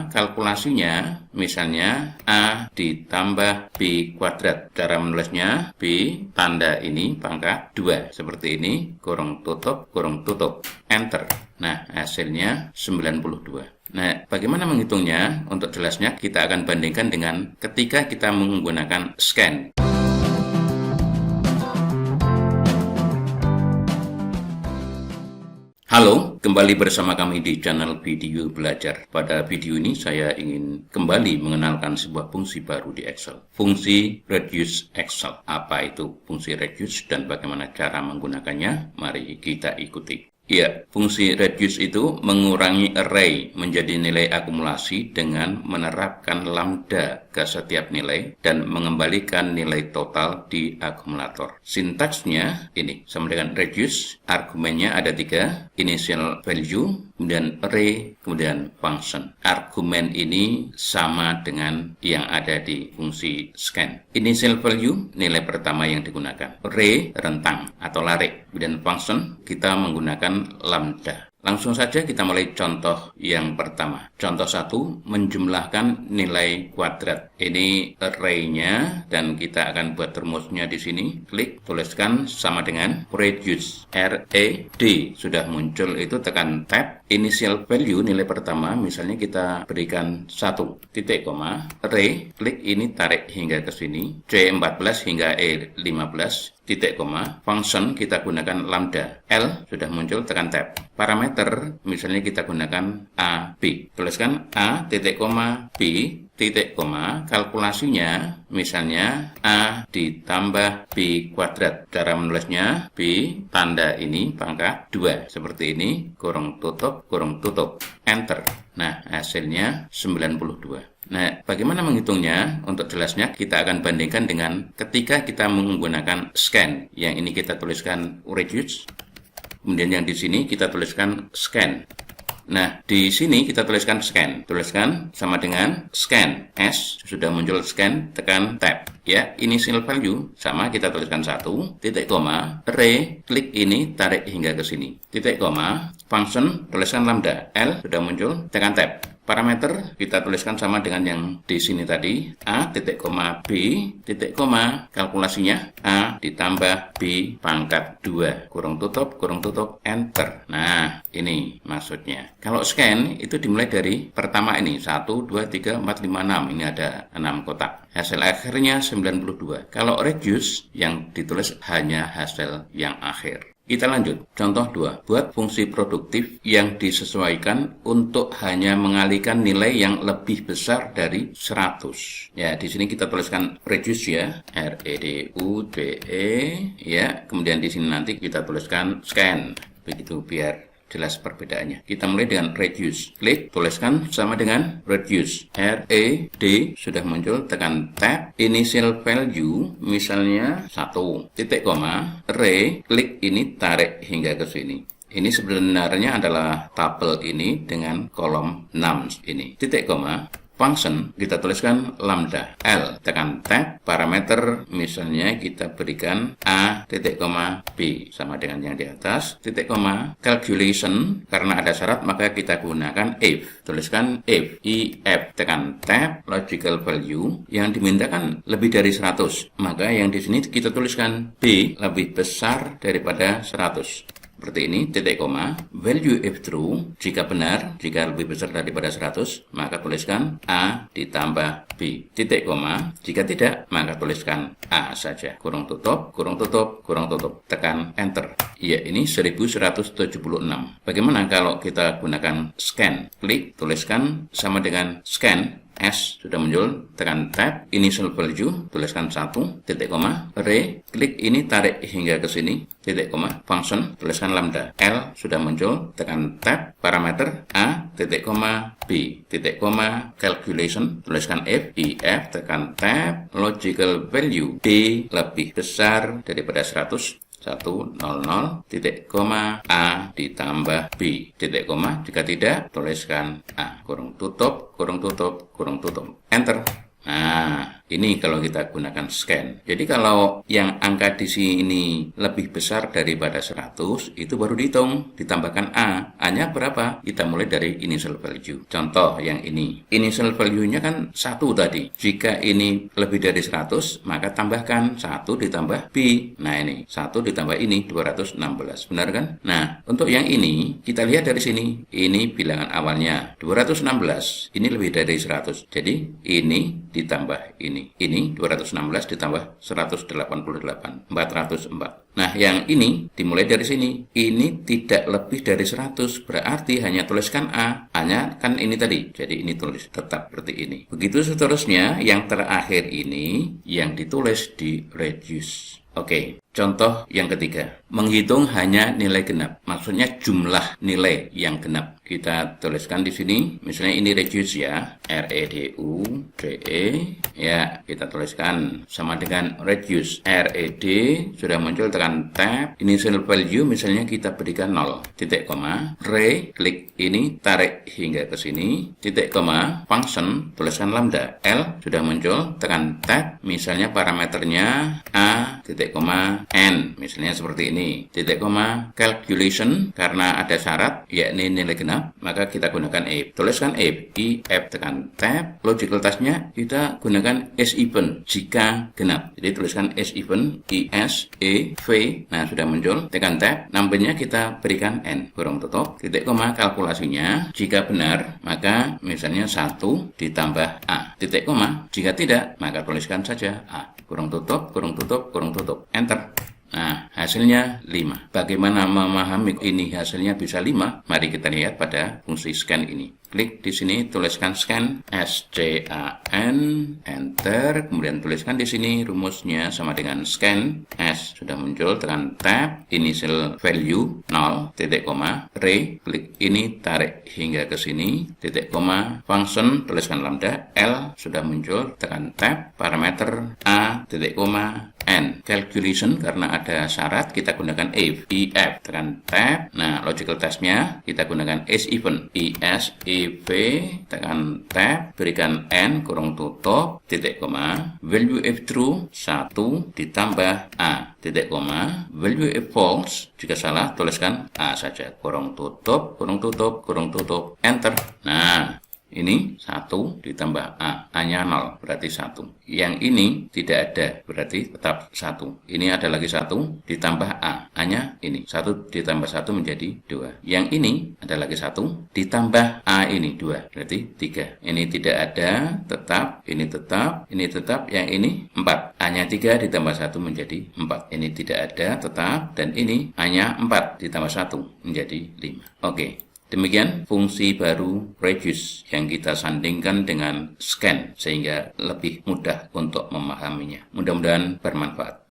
kalkulasinya misalnya A ditambah B kuadrat. Cara menulisnya B tanda ini pangkat 2. Seperti ini, kurung tutup, enter. Nah, hasilnya 92. Nah, bagaimana menghitungnya? Untuk jelasnya, kita akan bandingkan dengan ketika kita menggunakan scan. Halo, kembali bersama kami di channel Video Belajar. Pada video ini saya ingin kembali mengenalkan sebuah fungsi baru di Excel. Fungsi Reduce Excel. Apa itu fungsi Reduce dan bagaimana cara menggunakannya? Mari kita ikuti. Ya, fungsi reduce itu mengurangi array menjadi nilai akumulasi dengan menerapkan lambda ke setiap nilai dan mengembalikan nilai total di akumulator. Sintaksnya ini sama dengan reduce, argumennya ada 3, initial value, kemudian array, kemudian function. Argumen ini sama dengan yang ada di fungsi scan. Initial value, nilai pertama yang digunakan. Array, rentang atau larik. Kemudian function, kita menggunakan lambda. Langsung saja kita mulai contoh yang pertama. Contoh 1, menjumlahkan nilai kuadrat. Ini array-nya dan kita akan buat rumusnya di sini. Klik, tuliskan sama dengan reduce. RAD sudah muncul, itu tekan tab. Initial value nilai pertama misalnya kita berikan 1 titik koma. Array, klik ini tarik hingga ke sini. C14 hingga E15. Titik koma, function kita gunakan lambda. L sudah muncul, tekan tab. Parameter misalnya kita gunakan A, B. Tuliskan A, titik koma, B, titik koma, kalkulasinya misalnya A ditambah B kuadrat. Cara menulisnya B tanda ini pangkat 2. Seperti ini, kurung tutup, enter. Nah, hasilnya 92. Nah, bagaimana menghitungnya? Untuk jelasnya, kita akan bandingkan dengan ketika kita menggunakan scan. Yang ini kita tuliskan reduce, kemudian yang di sini kita tuliskan scan. Nah, di sini kita tuliskan scan. Tuliskan sama dengan scan. S sudah muncul scan, tekan tab. Ya, initial value sama kita tuliskan 1, titik koma, array, klik ini tarik hingga ke sini. Titik koma, function tuliskan lambda. L sudah muncul, tekan tab. Parameter kita tuliskan sama dengan yang di sini tadi. A, titik koma, B, titik koma, kalkulasinya A ditambah B pangkat 2. Kurung tutup, enter. Nah, ini maksudnya. Kalau scan itu dimulai dari pertama ini. 1, 2, 3, 4, 5, 6. Ini ada 6 kotak. Hasil akhirnya 92. Kalau reduce, yang ditulis hanya hasil yang akhir. Kita lanjut. Contoh 2. Buat fungsi produktif yang disesuaikan untuk hanya mengalihkan nilai yang lebih besar dari 100. Ya, di sini kita tuliskan reduce ya. REDUCE ya. Kemudian di sini nanti kita tuliskan scan. Begitu biar jelas perbedaannya. Kita mulai dengan reduce. Klik, tuliskan sama dengan reduce. RAD sudah muncul, tekan tab. Initial value misalnya 1, titik koma, array, klik ini tarik hingga ke sini. Ini sebenarnya adalah tabel ini dengan kolom 6 ini. Titik koma. Function kita tuliskan lambda. L tekan tab. Parameter misalnya kita berikan A titik koma B sama dengan yang di atas. Titik koma calculation, karena ada syarat maka kita gunakan if. Tuliskan if. Tekan tab. Logical value yang dimintakan lebih dari 100, maka yang di sini kita tuliskan B lebih besar daripada 100. Seperti ini, titik koma, value if true, jika benar, jika lebih besar daripada 100, maka tuliskan A ditambah B. Titik koma, jika tidak, maka tuliskan A saja. Kurung tutup, tekan enter. Ya, ini 1176. Bagaimana kalau kita gunakan scan? Klik, tuliskan sama dengan scan. S sudah muncul, tekan tab, initial value, tuliskan 1, titik koma, array, klik ini tarik hingga ke sini, titik koma, function, tuliskan lambda. L sudah muncul, tekan tab, parameter A, titik koma, B, titik koma, calculation, tuliskan if, tekan tab, logical value, B lebih besar daripada 100, 100, titik koma, A ditambah B, titik koma, jika tidak, tuliskan A, kurung tutup, enter. Nah, ini kalau kita gunakan scan. Jadi kalau yang angka di sini lebih besar daripada 100, itu baru dihitung, ditambahkan A. A-nya berapa? Kita mulai dari initial value. Contoh yang ini. Initial value-nya kan 1 tadi. Jika ini lebih dari 100, maka tambahkan 1 ditambah B. Nah ini, 1 ditambah ini 216. Benar kan? Nah, untuk yang ini, kita lihat dari sini. Ini bilangan awalnya 216. Ini lebih dari 100. Jadi, ini ditambah ini 216 ditambah 188, 404. Nah, yang ini dimulai dari sini. Ini tidak lebih dari 100, berarti hanya tuliskan A. A-nya kan ini tadi, jadi ini tulis tetap seperti ini. Begitu seterusnya, yang terakhir ini yang ditulis di reduce. Oke, contoh yang ketiga. Menghitung hanya nilai genap. Maksudnya jumlah nilai yang genap. Kita tuliskan di sini, misalnya ini reduce ya, R-E-D-U-C-E, ya kita tuliskan sama dengan reduce, R-E-D, sudah muncul tekan tab, initial value misalnya kita berikan 0, titik koma, klik ini, tarik hingga ke sini, titik koma, function, tuliskan lambda, L, sudah muncul, tekan tab, misalnya parameternya A, titik koma, N, misalnya seperti ini, titik koma, calculation, karena ada syarat, yakni nilai genap, maka kita gunakan if. Tuliskan if, tekan tab, logical task-nya kita gunakan is even jika genap. Jadi tuliskan is even, v. Nah, sudah muncul, tekan tab, number-nya kita berikan n, kurung tutup, titik koma, kalkulasinya jika benar, maka misalnya 1 ditambah a, titik koma, jika tidak, maka tuliskan saja a, kurung tutup, enter. Nah, hasilnya 5. Bagaimana memahami ini hasilnya bisa 5? Mari kita lihat pada fungsi scan ini. Klik di sini, tuliskan scan, S-C-A-N, enter, kemudian tuliskan di sini rumusnya sama dengan scan, S sudah muncul, tekan tab, initial value 0, titik koma, klik ini, tarik hingga ke sini, titik koma, function, tuliskan lambda, L sudah muncul, tekan tab, parameter A, titik koma, N, calculation karena ada syarat kita gunakan if, tekan tab, nah logical test-nya kita gunakan is even, V, tekan tab, berikan N, kurung tutup, titik koma, value if true, 1 ditambah A, titik koma, value if false, jika salah tuliskan A saja, kurung tutup, enter. Nah, ini 1 ditambah A, A-nya 0, berarti 1. Yang ini tidak ada, berarti tetap 1. Ini ada lagi 1 ditambah A, A-nya ini, 1 ditambah 1 menjadi 2. Yang ini ada lagi 1 ditambah A ini 2, berarti 3. Ini tidak ada, tetap, ini tetap, yang ini 4. A-nya 3 ditambah 1 menjadi 4. Ini tidak ada, tetap, dan ini A-nya 4 ditambah 1 menjadi 5. Oke. Demikian fungsi baru reduce yang kita sandingkan dengan scan sehingga lebih mudah untuk memahaminya. Mudah-mudahan bermanfaat.